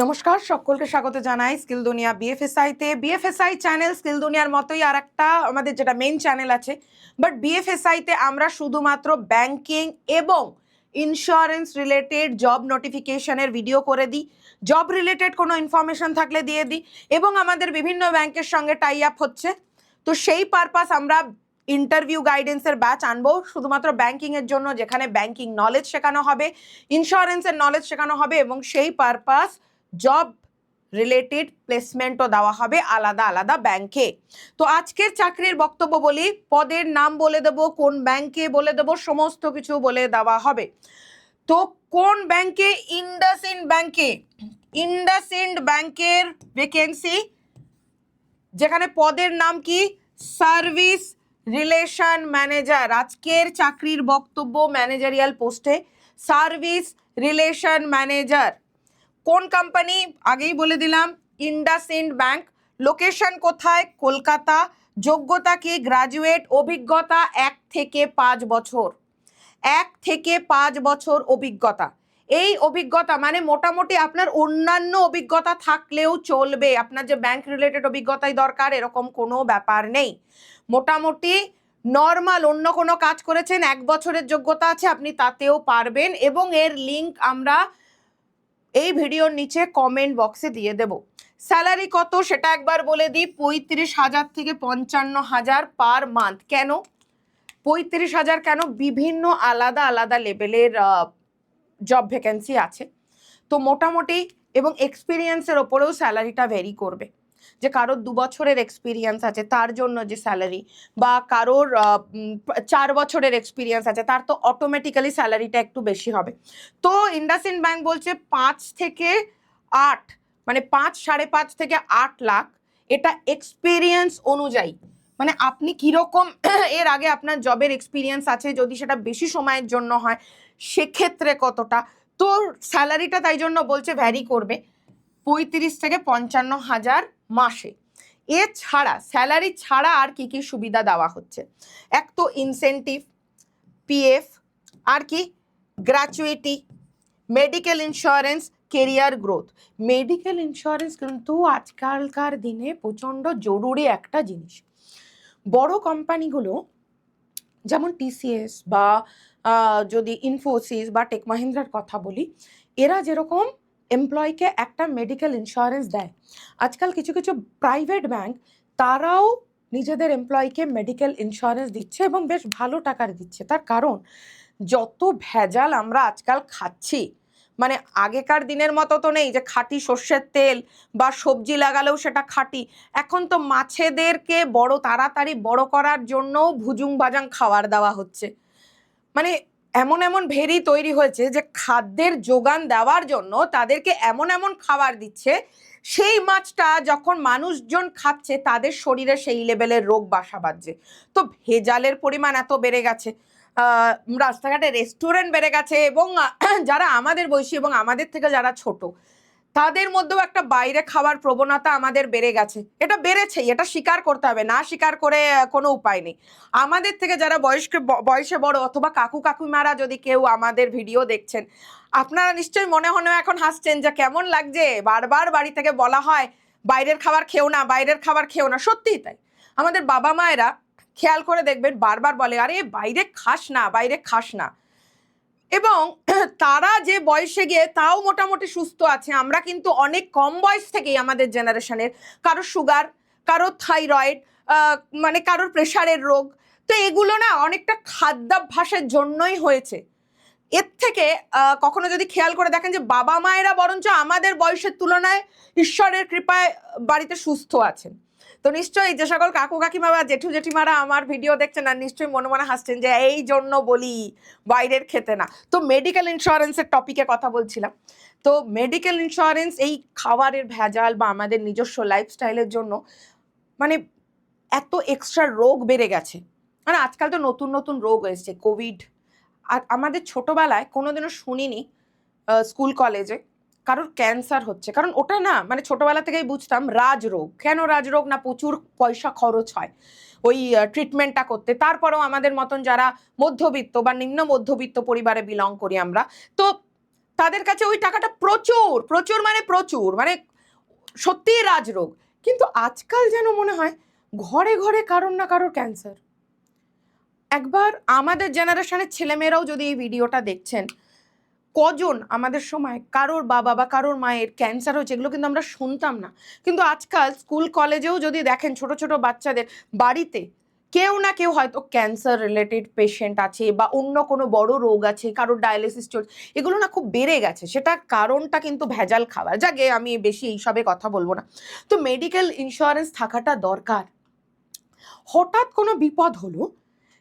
নমস্কার, সকলকে স্বাগত জানাই স্কিল দুনিয়া বিএফএসআই বিএফএসআই চ্যানেল স্কিল দুনিয়ার মতোই আর একটা আমাদের যেটা মেইন চ্যানেল আছে, বাট বিএফএসআইতে আমরা শুধুমাত্র ব্যাংকিং এবং ইন্স্যুরেন্স রিলেটেড জব নোটিফিকেশনের ভিডিও করে দিই। জব রিলেটেড কোনো ইনফরমেশন থাকলে দিয়ে দিই এবং আমাদের বিভিন্ন ব্যাংকের সঙ্গে টাই আপ হচ্ছে, তো সেই পারপাস আমরা ইন্টারভিউ গাইডেন্সের ব্যাচ আনবো শুধুমাত্র ব্যাংকিংয়ের জন্য, যেখানে ব্যাংকিং নলেজ শেখানো হবে, ইন্স্যুরেন্সের নলেজ শেখানো হবে এবং সেই পারপাস জব রিলেটেড প্লেসমেন্টও দেওয়া হবে আলাদা আলাদা ব্যাংকে। তো আজকের চাকরির বক্তব্য বলি, পদের নাম বলে দেবো, কোন ব্যাংকে বলে দেবো, সমস্ত কিছু বলে দেওয়া হবে। তো কোন ব্যাংকে? ইন্ডাসইন্ড ব্যাংকে। ইন্ডাসইন্ড ব্যাংকের ভ্যাকেন্সি, যেখানে পদের নাম কি? Service relation manager. আজকের চাকরির বক্তব্য ম্যানেজারিয়াল পোস্টে সার্ভিস রিলেশন ম্যানেজার। কোন কোম্পানি? আগেই বলে দিলাম, ইন্ডাসইন্ড ব্যাংক। লোকেশন কোথায়? কলকাতা। যোগ্যতা কি? গ্রাজুয়েট। অভিজ্ঞতা 1 থেকে 5 বছর। 1 থেকে 5 বছর অভিজ্ঞতা। এই অভিজ্ঞতা মানে মোটামুটি আপনার অন্যান্য অভিজ্ঞতা থাকলেও চলবে, আপনার যে ব্যাংক রিলেটেড অভিজ্ঞতাই দরকার এরকম কোনো ব্যাপার নেই। মোটামুটি নর্মাল অন্য কোনো কাজ করেছেন, 1 বছরের যোগ্যতা আছে, আপনি তাতেও পারবেন এবং এর লিঙ্ক আমরা এই ভিডিওর নিচে কমেন্ট বক্সে দিয়ে দেব। স্যালারি কত সেটা একবার বলে দিই, 35,000 থেকে 55,000 পার মান্থ। কেন 35,000? কেন? বিভিন্ন আলাদা আলাদা লেভেলের জব ভ্যাকেন্সি আছে, তো মোটামুটি এবং এক্সপিরিয়েন্সের ওপরেও স্যালারিটা ভেরি করবে। যে কারোর 2 বছরের এক্সপিরিয়েন্স আছে তার জন্য যে স্যালারি, বা কারোর 4 বছরের এক্সপিরিয়েন্স আছে তার তো অটোমেটিক্যালি স্যালারিটা একটু বেশি হবে। তো ইন্ডাসইন্ড ব্যাংক বলছে 5 থেকে 8, মানে 5, 5.5 থেকে 8 লাখ, এটা এক্সপিরিয়েন্স অনুযায়ী। মানে আপনি কীরকম এর আগে আপনার জবের এক্সপিরিয়েন্স আছে, যদি সেটা বেশি সময়ের জন্য হয় সেক্ষেত্রে কতটা, তো স্যালারিটা তাই জন্য বলছে ভ্যারি করবে 35 থেকে 55,000 মাসে। এছাড়া স্যালারি ছাড়া আর কি কি সুবিধা দেওয়া হচ্ছে? এক তো ইনসেন্টিভ, পিএফ, আর কি gratuity, medical insurance, career growth. Medical insurance কিন্তু আজকালকার দিনে প্রচণ্ড জরুরি একটা জিনিস। বড় কোম্পানিগুলো যেমন টিসিএস বা যদি ইনফোসিস বা টেক মাহিন্দ্রার কথা বলি, এরা যেরকম এমপ্লয়কে একটা মেডিকেল ইন্স্যুরেন্স দেয়, আজকাল কিছু কিছু প্রাইভেট ব্যাংক তারাও নিজেদের এমপ্লয়কে মেডিকেল ইন্স্যুরেন্স দিচ্ছে এবং বেশ ভালো টাকার দিচ্ছে। তার কারণ যত ভেজাল আমরা আজকাল খাচ্ছি, মানে আগেকার দিনের মতো তো নেই যে খাঁটি সর্ষের তেল বা সবজি লাগালেও সেটা খাঁটি। এখন তো মাছেদেরকে তাড়াতাড়ি বড় করার জন্য ভুজুং বাজাং খাবার দেওয়া হচ্ছে। মানে এমন এমন ভেরি তৈরি হয়েছে যে খাদ্যের যোগান দেওয়ার জন্য তাদেরকে এমন এমন খাবার দিচ্ছে, সেই মাছটা যখন মানুষজন খাচ্ছে তাদের শরীরে সেই লেভেলের রোগ বাসা বাঁধছে। তো ভেজালের পরিমাণ এত বেড়ে গেছে, রাস্তাঘাটে রেস্টুরেন্ট বেড়ে গেছে, এবং যারা আমাদের বয়সী এবং আমাদের থেকে যারা ছোট তাদের মধ্যেও একটা বাইরে খাওয়ার প্রবণতা আমাদের বেড়ে গেছে। এটা বেড়েছেই, এটা স্বীকার করতে হবে, না স্বীকার করে কোনো উপায় নেই। আমাদের থেকে যারা বয়সে বড় অথবা কাকু কাকিমারা যদি কেউ আমাদের ভিডিও দেখছেন, আপনারা নিশ্চয়ই মনে মনে এখন হাসছেন যে কেমন লাগছে, বারবার বাড়ি থেকে বলা হয় বাইরের খাবার খেও না, বাইরের খাবার খেও না। সত্যিই তাই, আমাদের বাবা মায়েরা খেয়াল করে দেখবেন বারবার বলে আরে বাইরে খাস না, বাইরে খাস না, এবং তারা যে বয়সে গিয়ে তাও মোটামুটি সুস্থ আছে। আমরা কিন্তু অনেক কম বয়স থেকেই আমাদের জেনারেশনের কারো সুগার, কারো থাইরয়েড, মানে কারোর প্রেশারের রোগ, তো এগুলো না অনেকটা খাদ্যাভ্যাসের জন্যই হয়েছে। এর থেকে কখনো যদি খেয়াল করে দেখেন যে বাবা মায়েরা বরঞ্চ আমাদের বয়সের তুলনায় ঈশ্বরের কৃপায় বাড়িতে সুস্থ আছেন, তো নিশ্চয়ই যে সকল কাকু কাকিমা বা জেঠু জেঠিমারা আমার ভিডিও দেখছেন আর নিশ্চয়ই মনে মনে হাসছেন যে এই জন্য বলি বাইরের খেতে না। তো মেডিকেল ইন্স্যুরেন্সের টপিকে কথা বলছিলাম। তো মেডিকেল ইন্স্যুরেন্স এই খাবারের ভেজাল বা আমাদের নিজস্ব লাইফস্টাইলের জন্য মানে এত এক্সট্রা রোগ বেড়ে গেছে। মানে আজকাল তো নতুন নতুন রোগ এসছে, কোভিড। আর আমাদের ছোটবেলায় কোনোদিনও শুনিনি স্কুল কলেজে কারোর ক্যান্সার হচ্ছে, কারণ ওটা না মানে ছোটবেলা থেকেই বুঝতাম রাজরোগ। কেন রাজরোগ? না প্রচুর পয়সা খরচ হয় ওই ট্রিটমেন্টটা করতে। তারপরেও আমাদের মতন যারা মধ্যবিত্ত বা নিম্ন মধ্যবিত্ত পরিবারে বিলং করি আমরা, তো তাদের কাছে ওই টাকাটা প্রচুর প্রচুর মানে প্রচুর, মানে সত্যিই রাজরোগ। কিন্তু আজকাল যেন মনে হয় ঘরে ঘরে কারোর না কারোর ক্যান্সার। একবার আমাদের জেনারেশনের ছেলেমেয়েরাও যদি এই ভিডিওটা দেখছেন, কজন আমাদের সময় কারোর বাবা বা কারোর মায়ের ক্যান্সার হয়েছে, এগুলো কিন্তু আমরা শুনতাম না। কিন্তু আজকাল স্কুল কলেজেও যদি দেখেন ছোট ছোট বাচ্চাদের বাড়িতে কেউ না কেউ হয়তো ক্যান্সার রিলেটেড পেশেন্ট আছে বা অন্য কোনো বড় রোগ আছে, কারোর ডায়ালিসিস চলছে, এগুলো না খুব বেড়ে গেছে। সেটার কারণটা কিন্তু ভেজাল খাবার। যাকে আমি বেশি এইসবে কথা বলবো না। তো মেডিকেল ইন্স্যুরেন্স থাকাটা দরকার। হঠাৎ কোনো বিপদ হলো,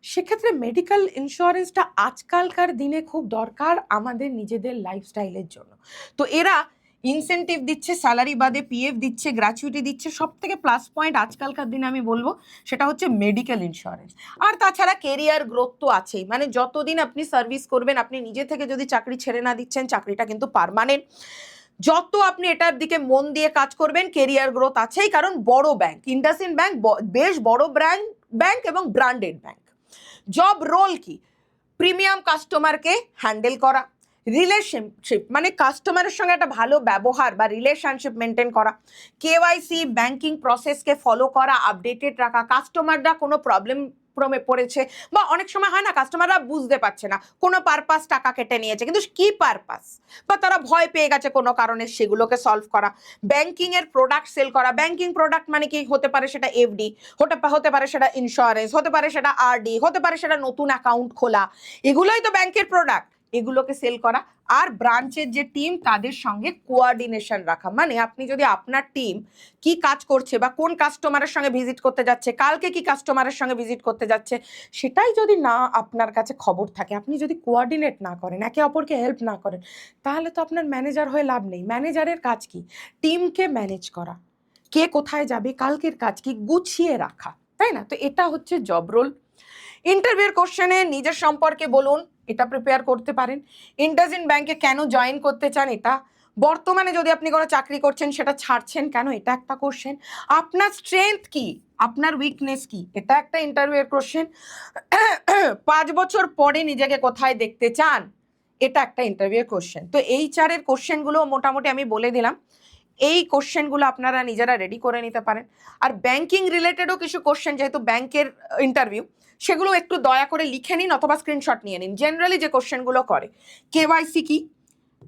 সেক্ষেত্রে মেডিকেল ইন্স্যুরেন্সটা আজকালকার দিনে খুব দরকার আমাদের নিজেদের লাইফস্টাইলের জন্য। তো এরা ইনসেন্টিভ দিচ্ছে, স্যালারি বাদে পিএফ দিচ্ছে, গ্র্যাচুইটি দিচ্ছে। সব থেকে প্লাস পয়েন্ট আজকালকার দিনে আমি বলবো সেটা হচ্ছে মেডিকেল ইন্স্যুরেন্স। আর তাছাড়া কেরিয়ার গ্রোথ তো আছেই, মানে যতদিন আপনি সার্ভিস করবেন, আপনি নিজে থেকে যদি চাকরি ছেড়ে না দিচ্ছেন, চাকরিটা কিন্তু পার্মানেন্ট। যত আপনি এটার দিকে মন দিয়ে কাজ করবেন, কেরিয়ার গ্রোথ আছেই। কারণ বড় ব্যাংক, ইন্ডাসইন্ড ব্যাংক বেশ বড় ব্যাংক এবং ব্র্যান্ডেড ব্যাংক। জব রোল কি? প্রিমিয়াম কাস্টমারকে হ্যান্ডেল করা, রিলেশনশিপ মানে কাস্টমারের সঙ্গে একটা ভালো ব্যবহার বা রিলেশনশিপ মেনটেন করা, কেওয়াইসি ব্যাংকিং প্রসেসকে ফলো করা, আপডেটেড রাখা, কাস্টমাররা কোনো প্রবলেম পড়েছে বা অনেক সময় হয় না কাস্টমাররা বুঝতে পারছে না কোনো পারপাস টাকা কেটে নিয়েছে, কিন্তু কি পারপাস, বা তারা ভয় পেয়ে গেছে কোনো কারণে, সেগুলোকে সলভ করা। ব্যাংকিং এর প্রোডাক্ট সেল করা। ব্যাংকিং প্রোডাক্ট মানে কি? হতে পারে সেটা এফডি, হতে পারে সেটা ইন্স্যুরেন্স, হতে পারে সেটা আরডি, হতে পারে সেটা নতুন অ্যাকাউন্ট খোলা। এগুলোই তো ব্যাংকের প্রোডাক্ট, এগুলোকে সেল করা। আর ব্রাঞ্চের যে টিম, তাদের সঙ্গে কোঅর্ডিনেশন রাখা। মানে আপনি যদি আপনার টিম কি কাজ করছে বা কোন কাস্টমারের সঙ্গে ভিজিট করতে যাচ্ছে, কালকে কি কাস্টমারের সঙ্গে ভিজিট করতে যাচ্ছে, সেটাই যদি না আপনার কাছে খবর থাকে, আপনি যদি কোঅর্ডিনেট না করেন, একে অপরকে হেল্প না করেন, তাহলে তো আপনার ম্যানেজার হয়ে লাভ নেই। ম্যানেজারের কাজ কি? টিমকে ম্যানেজ করা, কে কোথায় যাবে, কালকের কাজ কি, গুছিয়ে রাখা, তাই না? তো এটা হচ্ছে জব রোল। ইন্টারভিউর কোশ্চেনে নিজের সম্পর্কে বলুন, এটা প্রিপেয়ার করতে পারেন। ইন্ডাসইন্ড ব্যাংকে কেন জয়েন করতে চান, এটা। বর্তমানে যদি আপনি কোনো চাকরি করছেন সেটা ছাড়ছেন কেন, এটা একটা কোশ্চেন। আপনার স্ট্রেংথ কি, আপনার উইকনেস কি, এটা একটা ইন্টারভিউয়ের কোশ্চেন। 5 বছর পরে নিজেকে কোথায় দেখতে চান, এটা একটা ইন্টারভিউয়ের কোশ্চেন। তো এই চারের কোশ্চেনগুলো মোটামুটি আমি বলে দিলাম। এই কোশ্চেনগুলো আপনারা নিজেরা রেডি করে নিতে পারেন। আর ব্যাংকিং রিলেটেডও কিছু কোশ্চেন, যেহেতু ব্যাংকের ইন্টারভিউ, সেগুলো একটু দয়া করে লিখে নিন অথবা স্ক্রিনশট নিয়ে নিন। জেনারেলি যে কোশ্চেনগুলো করে, কেওয়াইসি কি,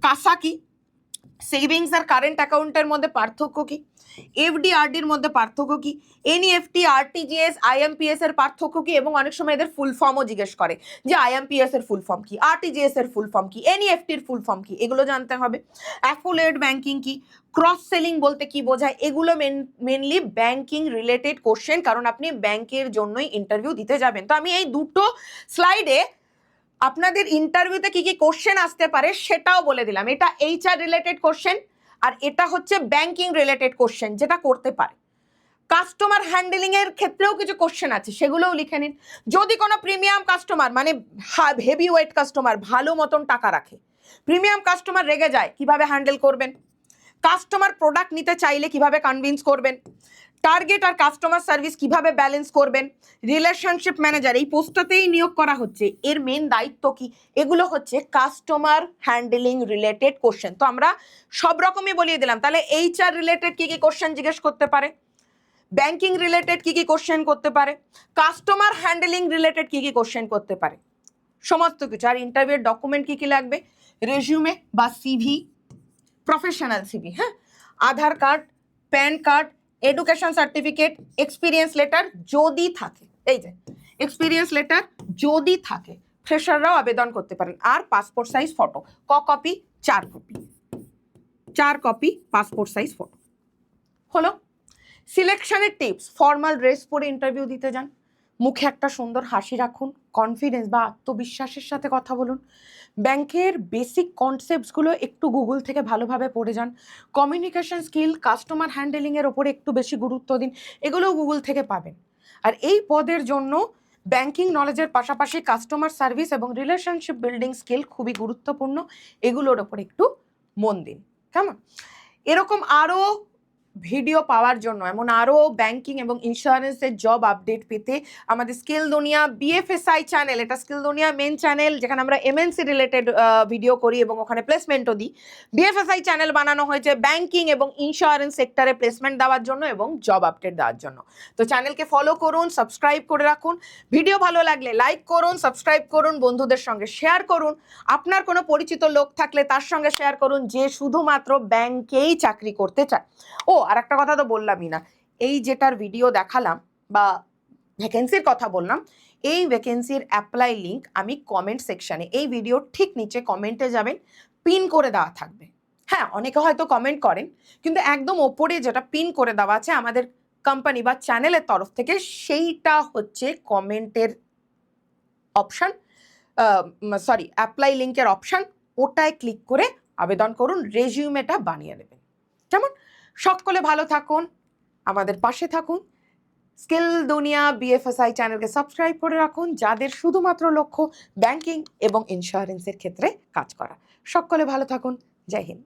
কাসা কি, সেভিংস আর কারেন্ট অ্যাকাউন্টের মধ্যে পার্থক্য কি, এফডি আরডির মধ্যে পার্থক্য কি, এনইএফটি, আরটিজিএস, আইএমপিএস এর পার্থক্য কি, এবং অনেক সময় এদের ফুল ফর্মও জিজ্ঞেস করে যে আইএমপিএস এর ফুল ফর্ম কি, আরটিজিএস এর ফুল ফর্ম কি, এনইএফটির ফুল ফর্ম কি, এগুলো জানতে হবে। অ্যাফিলিয়েট ব্যাংকিং কি, ক্রস সেলিং বলতে কি বোঝায়, এগুলো মেনলি ব্যাংকিং রিলেটেড কোশ্চেন, কারণ আপনি ব্যাংকের জন্যই ইন্টারভিউ দিতে যাবেন। তো আমি এই দুটো স্লাইডে আপনাদের ইন্টারভিউতে কি কি কোশ্চেন আসতে পারে সেটাও বলে দিলাম। এটা এইচআর রিলেটেড কোশ্চেন, আর এটা হচ্ছে ব্যাংকিং রিলেটেড কোশ্চেন যেটা করতে পারে। কাস্টমার হ্যান্ডেলিং এর ক্ষেত্রেও কিছু কোশ্চেন আছে, সেগুলোও লিখে নিন। যদি কোনো প্রিমিয়াম কাস্টমার মানে হেভি ওয়েট কাস্টমার ভালো মতন টাকা রাখে, প্রিমিয়াম কাস্টমার রেগে যায়, কিভাবে হ্যান্ডেল করবেন, কাস্টমার প্রোডাক্ট নিতে চাইলে কিভাবে কনভিন্স করবেন, টার্গেট আর কাস্টমার সার্ভিস কিভাবে ব্যালেন্স করবেন, রিলেশনশিপ ম্যানেজার এই পোস্টটাতেই নিয়োগ করা হচ্ছে, এর মেন দায়িত্ব কি, এগুলো হচ্ছে কাস্টমার হ্যান্ডেলিং রিলেটেড কোশ্চেন। তো আমরা সব রকমই বলিয়ে দিলাম। তাহলে এইচআর রিলেটেড কি কি কোশ্চেন জিজ্ঞেস করতে পারে, ব্যাংকিং রিলেটেড কি কি কোশ্চেন করতে পারে, কাস্টমার হ্যান্ডেলিং রিলেটেড কি কি কোশ্চেন করতে পারে, সমস্ত কিছু। আর ইন্টারভিউর ডকুমেন্ট কি কি লাগবে, রেজিউমে বা সিভি, প্রফেশনাল সিভি, হ্যাঁ, Aadhaar card, PAN card, education certificate, experience letter যদি থাকে, এই যে এক্সপিরিয়েন্স লেটার যদি থাকে, ফ্রেশাররাও আবেদন করতে পারেন। আর passport size photo, copy, 4 copy, 4 copy passport size photo. হলো। সিলেকশনের টিপস, ফর্মাল ড্রেস পরে ইন্টারভিউ দিতে যান, মুখে একটা সুন্দর হাসি রাখুন, কনফিডেন্স বা আত্মবিশ্বাসের সাথে কথা বলুন, ব্যাংকের বেসিক কনসেপ্টসগুলো একটু গুগল থেকে ভালোভাবে পড়ে যান, কমিউনিকেশন স্কিল, কাস্টমার হ্যান্ডেলিংয়ের ওপরে একটু বেশি গুরুত্ব দিন, এগুলোও গুগল থেকে পাবেন। আর এই পদের জন্য ব্যাংকিং নলেজের পাশাপাশি কাস্টমার সার্ভিস এবং রিলেশনশিপ বিল্ডিং স্কিল খুবই গুরুত্বপূর্ণ, এগুলোর ওপর একটু মন দিন, কেমন? এরকম আরও ভিডিও পাওয়ার জন্য, এমন আরও ব্যাংকিং এবং ইন্স্যুরেন্সের জব আপডেট পেতে আমাদের স্কিল দুনিয়া বিএফএসআই চ্যানেল, এটা স্কিল দুনিয়া মেন চ্যানেল যেখানে আমরা এমএনসি রিলেটেড ভিডিও করি এবং ওখানে প্লেসমেন্টও দিই। বিএফএসআই চ্যানেল বানানো হয়েছে ব্যাংকিং এবং ইন্স্যুরেন্স সেক্টরে প্লেসমেন্ট দেওয়ার জন্য এবং জব আপডেট দেওয়ার জন্য। তো চ্যানেলকে ফলো করুন, সাবস্ক্রাইব করে রাখুন। ভিডিও ভালো লাগলে লাইক করুন, সাবস্ক্রাইব করুন, বন্ধুদের সঙ্গে শেয়ার করুন। আপনার কোনো পরিচিত লোক থাকলে তার সঙ্গে শেয়ার করুন যে শুধুমাত্র ব্যাংকেই চাকরি করতে চায়। ও আর একটা কথা তো বললামই না, এই যেটার ভিডিও দেখালাম বা ভ্যাকেন্সির কথা বললাম, এই ভ্যাকেন্সির অ্যাপ্লাই লিঙ্ক আমি কমেন্ট সেকশানে, এই ভিডিওর ঠিক নিচে কমেন্টে যাবেন, পিন করে দেওয়া থাকবে। হ্যাঁ, অনেকে হয়তো কমেন্ট করেন, কিন্তু একদম ওপরে যেটা পিন করে দেওয়া আছে আমাদের কোম্পানি বা চ্যানেলের তরফ থেকে, সেইটা হচ্ছে কমেন্টের অপশান, সরি অ্যাপ্লাই লিঙ্কের অপশান। ওটায় ক্লিক করে আবেদন করুন, রেজিউমেটা বানিয়ে নেবেন। কেমন? সকলে ভালো থাকুন, আমাদের পাশে থাকুন। স্কিল দুনিয়া বিএফএসআই চ্যানেলকে সাবস্ক্রাইব করে রাখুন, যাদের শুধুমাত্র লক্ষ্য ব্যাংকিং এবং ইন্স্যুরেন্সের ক্ষেত্রে কাজ করা। সকলে ভালো থাকুন। জয় হিন্দ।